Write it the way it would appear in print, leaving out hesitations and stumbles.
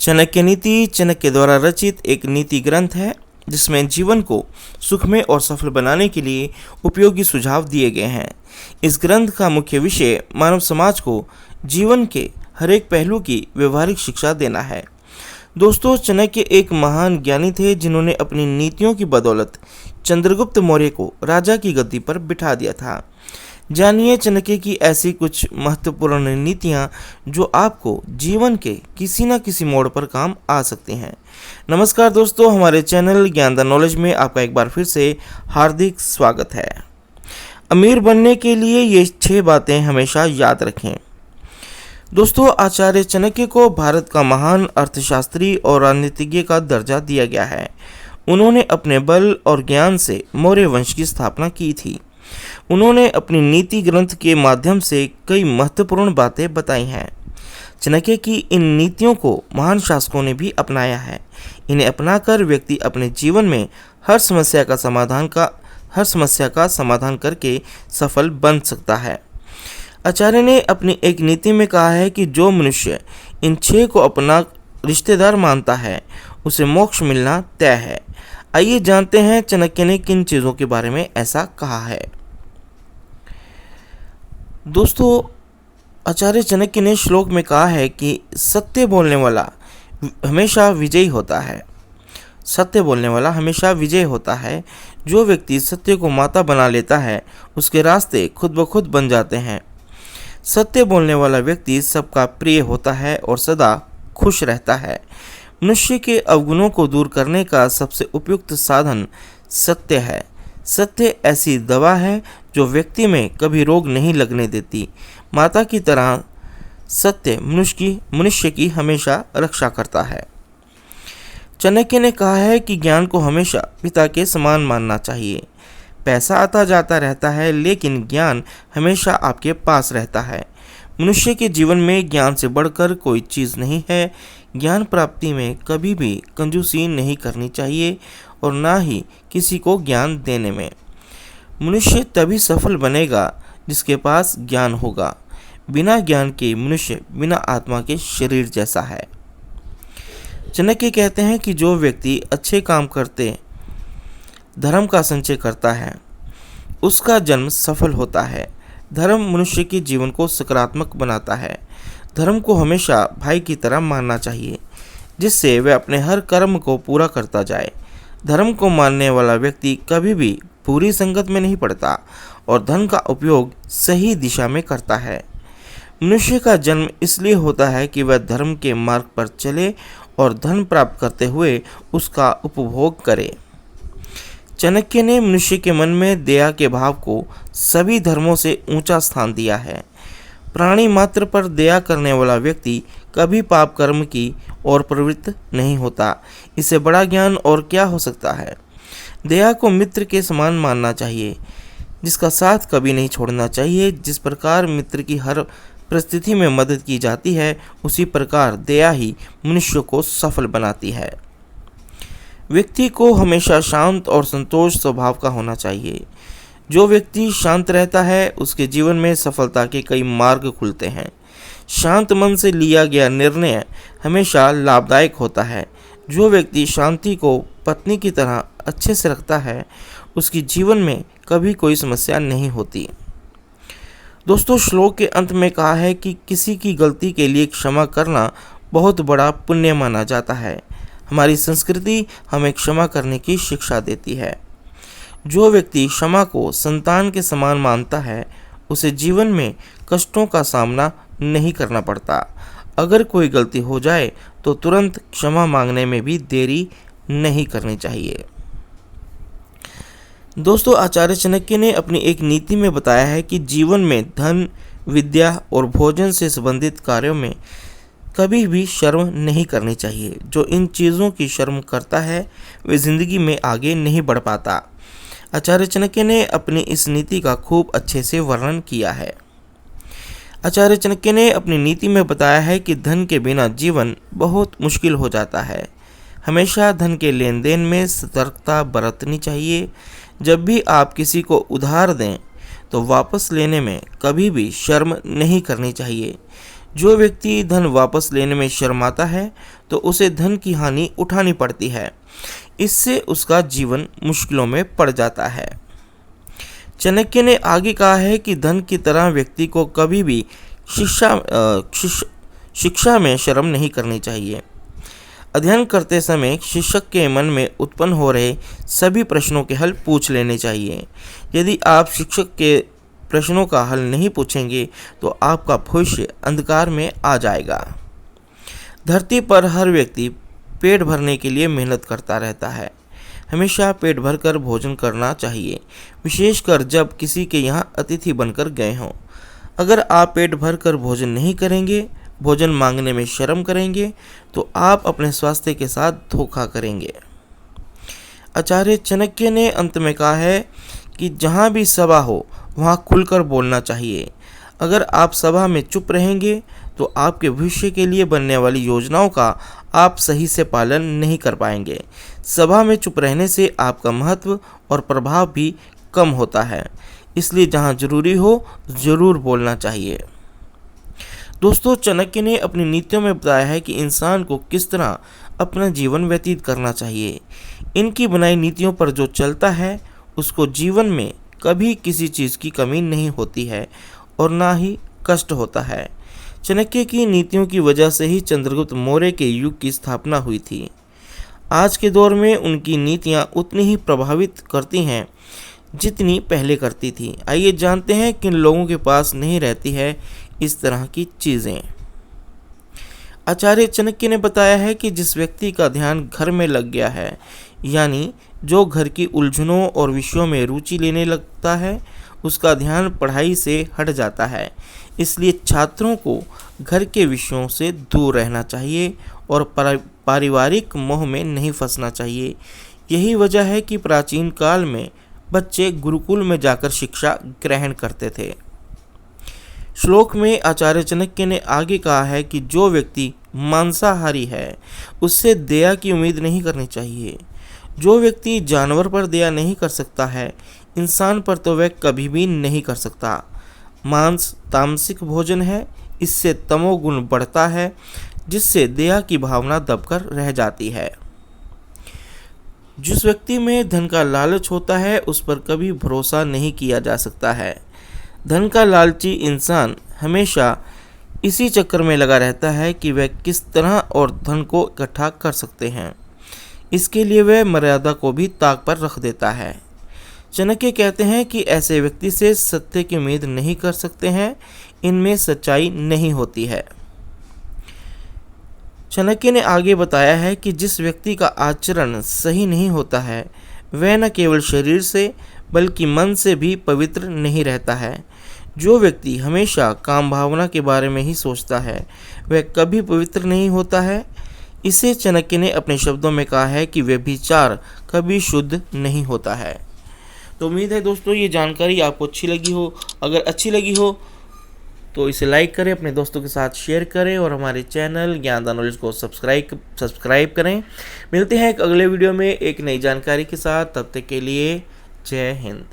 चाणक्य नीति चाणक्य द्वारा रचित एक नीति ग्रंथ है जिसमें जीवन को सुखमय और सफल बनाने के लिए उपयोगी सुझाव दिए गए हैं। इस ग्रंथ का मुख्य विषय मानव समाज को जीवन के हर एक पहलू की व्यवहारिक शिक्षा देना है। दोस्तों, चाणक्य एक महान ज्ञानी थे जिन्होंने अपनी नीतियों की बदौलत चंद्रगुप्त मौर्य को राजा की गद्दी पर बिठा दिया था। जानिए चाणक्य की ऐसी कुछ महत्वपूर्ण नीतियां जो आपको जीवन के किसी न किसी मोड़ पर काम आ सकती हैं। नमस्कार दोस्तों, हमारे चैनल ज्ञान द नॉलेज में आपका एक बार फिर से हार्दिक स्वागत है। अमीर बनने के लिए ये 6 बातें हमेशा याद रखें। दोस्तों, आचार्य चाणक्य को भारत का महान अर्थशास्त्री और राजनीतिज्ञ का दर्जा दिया गया है। उन्होंने अपने बल और ज्ञान से मौर्य वंश की स्थापना की थी। उन्होंने अपनी नीति ग्रंथ के माध्यम से कई महत्वपूर्ण बातें बताई हैं। चाणक्य की इन नीतियों को महान शासकों ने भी अपनाया है। इन्हें अपनाकर व्यक्ति अपने जीवन में हर समस्या का समाधान करके सफल बन सकता है। आचार्य ने अपनी एक नीति में कहा है कि जो मनुष्य इन 6 को अपना रिश्तेदार मानता है उसे मोक्ष मिलना तय है। आइए जानते हैं चाणक्य ने किन चीज़ों के बारे में ऐसा कहा है। दोस्तों, आचार्य चाणक्य ने श्लोक में कहा है कि सत्य बोलने वाला हमेशा विजयी होता है। सत्य बोलने वाला हमेशा विजय होता है। जो व्यक्ति सत्य को माता बना लेता है उसके रास्ते खुद ब खुद बन जाते हैं। सत्य बोलने वाला व्यक्ति सबका प्रिय होता है और सदा खुश रहता है। मनुष्य के अवगुणों को दूर करने का सबसे उपयुक्त साधन सत्य है। सत्य ऐसी दवा है जो व्यक्ति में कभी रोग नहीं लगने देती। माता की तरह सत्य मनुष्य की हमेशा रक्षा करता है। चाणक्य ने कहा है कि ज्ञान को हमेशा पिता के समान मानना चाहिए। पैसा आता जाता रहता है लेकिन ज्ञान हमेशा आपके पास रहता है। मनुष्य के जीवन में ज्ञान से बढ़कर कोई चीज़ नहीं है। ज्ञान प्राप्ति में कभी भी कंजूसी नहीं करनी चाहिए और ना ही किसी को ज्ञान देने में। मनुष्य तभी सफल बनेगा जिसके पास ज्ञान होगा। बिना ज्ञान के मनुष्य बिना आत्मा के शरीर जैसा है। चाणक्य कहते हैं कि जो व्यक्ति अच्छे काम करते धर्म का संचय करता है उसका जन्म सफल होता है। धर्म मनुष्य के जीवन को सकारात्मक बनाता है। धर्म को हमेशा भाई की तरह मानना चाहिए जिससे वह अपने हर कर्म को पूरा करता जाए। धर्म को मानने वाला व्यक्ति कभी भी बुरी संगत में नहीं पड़ता और धन का उपयोग सही दिशा में करता है। मनुष्य का जन्म इसलिए होता है कि वह धर्म के मार्ग पर चले और धन प्राप्त करते हुए उसका उपभोग करे। चाणक्य ने मनुष्य के मन में दया के भाव को सभी धर्मों से ऊंचा स्थान दिया है। प्राणी मात्र पर दया करने वाला व्यक्ति कभी पाप कर्म की ओर प्रवृत्त नहीं होता। इससे बड़ा ज्ञान और क्या हो सकता है। दया को मित्र के समान मानना चाहिए जिसका साथ कभी नहीं छोड़ना चाहिए। जिस प्रकार मित्र की हर परिस्थिति में मदद की जाती है उसी प्रकार दया ही मनुष्य को सफल बनाती है। व्यक्ति को हमेशा शांत और संतोष स्वभाव का होना चाहिए। जो व्यक्ति शांत रहता है उसके जीवन में सफलता के कई मार्ग खुलते हैं। शांत मन से लिया गया निर्णय हमेशा लाभदायक होता है। जो व्यक्ति शांति को पत्नी की तरह अच्छे से रखता है उसकी जीवन में कभी कोई समस्या नहीं होती। दोस्तों, श्लोक के अंत में कहा है कि किसी की गलती के लिए क्षमा करना बहुत बड़ा पुण्य माना जाता है। हमारी संस्कृति हमें क्षमा करने की शिक्षा देती है। जो व्यक्ति क्षमा को संतान के समान मानता है उसे जीवन में कष्टों का सामना नहीं करना पड़ता। अगर कोई गलती हो जाए तो तुरंत क्षमा मांगने में भी देरी नहीं करनी चाहिए। दोस्तों, आचार्य चाणक्य ने अपनी एक नीति में बताया है कि जीवन में धन, विद्या और भोजन से संबंधित कार्यों में कभी भी शर्म नहीं करनी चाहिए। जो इन चीज़ों की शर्म करता है वह जिंदगी में आगे नहीं बढ़ पाता। आचार्य चाणक्य ने अपनी इस नीति का खूब अच्छे से वर्णन किया है। आचार्य चाणक्य ने अपनी नीति में बताया है कि धन के बिना जीवन बहुत मुश्किल हो जाता है। हमेशा धन के लेन देन में सतर्कता बरतनी चाहिए। जब भी आप किसी को उधार दें तो वापस लेने में कभी भी शर्म नहीं करनी चाहिए। जो व्यक्ति धन वापस लेने में शर्माता है तो उसे धन की हानि उठानी पड़ती है। इससे उसका जीवन मुश्किलों में पड़ जाता है। चाणक्य ने आगे कहा है कि धन की तरह व्यक्ति को कभी भी शिक्षा में शर्म नहीं करनी चाहिए। अध्ययन करते समय शिक्षक के मन में उत्पन्न हो रहे सभी प्रश्नों के हल पूछ लेने चाहिए। यदि आप शिक्षक के प्रश्नों का हल नहीं पूछेंगे तो आपका भविष्य अंधकार में आ जाएगा। धरती पर हर व्यक्ति पेट भरने के लिए मेहनत करता रहता है। हमेशा पेट भरकर भोजन करना चाहिए, विशेषकर जब किसी के यहाँ अतिथि बनकर गए हों। अगर आप पेट भरकर भोजन नहीं करेंगे, भोजन मांगने में शर्म करेंगे, तो आप अपने स्वास्थ्य के साथ धोखा करेंगे। आचार्य चाणक्य ने अंत में कहा है कि जहाँ भी सभा हो वहाँ खुलकर बोलना चाहिए। अगर आप सभा में चुप रहेंगे तो आपके भविष्य के लिए बनने वाली योजनाओं का आप सही से पालन नहीं कर पाएंगे। सभा में चुप रहने से आपका महत्व और प्रभाव भी कम होता है, इसलिए जहाँ जरूरी हो ज़रूर बोलना चाहिए। दोस्तों, चाणक्य ने अपनी नीतियों में बताया है कि इंसान को किस तरह अपना जीवन व्यतीत करना चाहिए। इनकी बनाई नीतियों पर जो चलता है उसको जीवन में कभी किसी चीज़ की कमी नहीं होती है और ना ही कष्ट होता है। चाणक्य की नीतियों की वजह से ही चंद्रगुप्त मौर्य के युग की स्थापना हुई थी। आज के दौर में उनकी नीतियाँ उतनी ही प्रभावित करती हैं जितनी पहले करती थी। आइए जानते हैं किन लोगों के पास नहीं रहती है इस तरह की चीज़ें। आचार्य चाणक्य ने बताया है कि जिस व्यक्ति का ध्यान घर में लग गया है, यानी जो घर की उलझनों और विषयों में रुचि लेने लगता है, उसका ध्यान पढ़ाई से हट जाता है। इसलिए छात्रों को घर के विषयों से दूर रहना चाहिए और पारिवारिक मोह में नहीं फंसना चाहिए। यही वजह है कि प्राचीन काल में बच्चे गुरुकुल में जाकर शिक्षा ग्रहण करते थे। श्लोक में आचार्य चाणक्य ने आगे कहा है कि जो व्यक्ति मांसाहारी है उससे दया की उम्मीद नहीं करनी चाहिए। जो व्यक्ति जानवर पर दया नहीं कर सकता है, इंसान पर तो वह कभी भी नहीं कर सकता। मांस तामसिक भोजन है, इससे तमोगुण बढ़ता है, जिससे दया की भावना दबकर रह जाती है। जिस व्यक्ति में धन का लालच होता है उस पर कभी भरोसा नहीं किया जा सकता है। धन का लालची इंसान हमेशा इसी चक्कर में लगा रहता है कि वह किस तरह और धन को इकट्ठा कर सकते हैं। इसके लिए वह मर्यादा को भी ताक पर रख देता है। चाणक्य कहते हैं कि ऐसे व्यक्ति से सत्य की उम्मीद नहीं कर सकते हैं, इनमें सच्चाई नहीं होती है। चाणक्य ने आगे बताया है कि जिस व्यक्ति का आचरण सही नहीं होता है वह न केवल शरीर से बल्कि मन से भी पवित्र नहीं रहता है। जो व्यक्ति हमेशा काम भावना के बारे में ही सोचता है वह कभी पवित्र नहीं होता है। इसे चाणक्य ने अपने शब्दों में कहा है कि व्यभिचार कभी शुद्ध नहीं होता है। तो उम्मीद है दोस्तों ये जानकारी आपको अच्छी लगी हो। अगर अच्छी लगी हो तो इसे लाइक करें, अपने दोस्तों के साथ शेयर करें और हमारे चैनल ज्ञानदान नॉलेज को सब्सक्राइब करें। मिलते हैं एक अगले वीडियो में एक नई जानकारी के साथ। तब तक के लिए जय हिंद।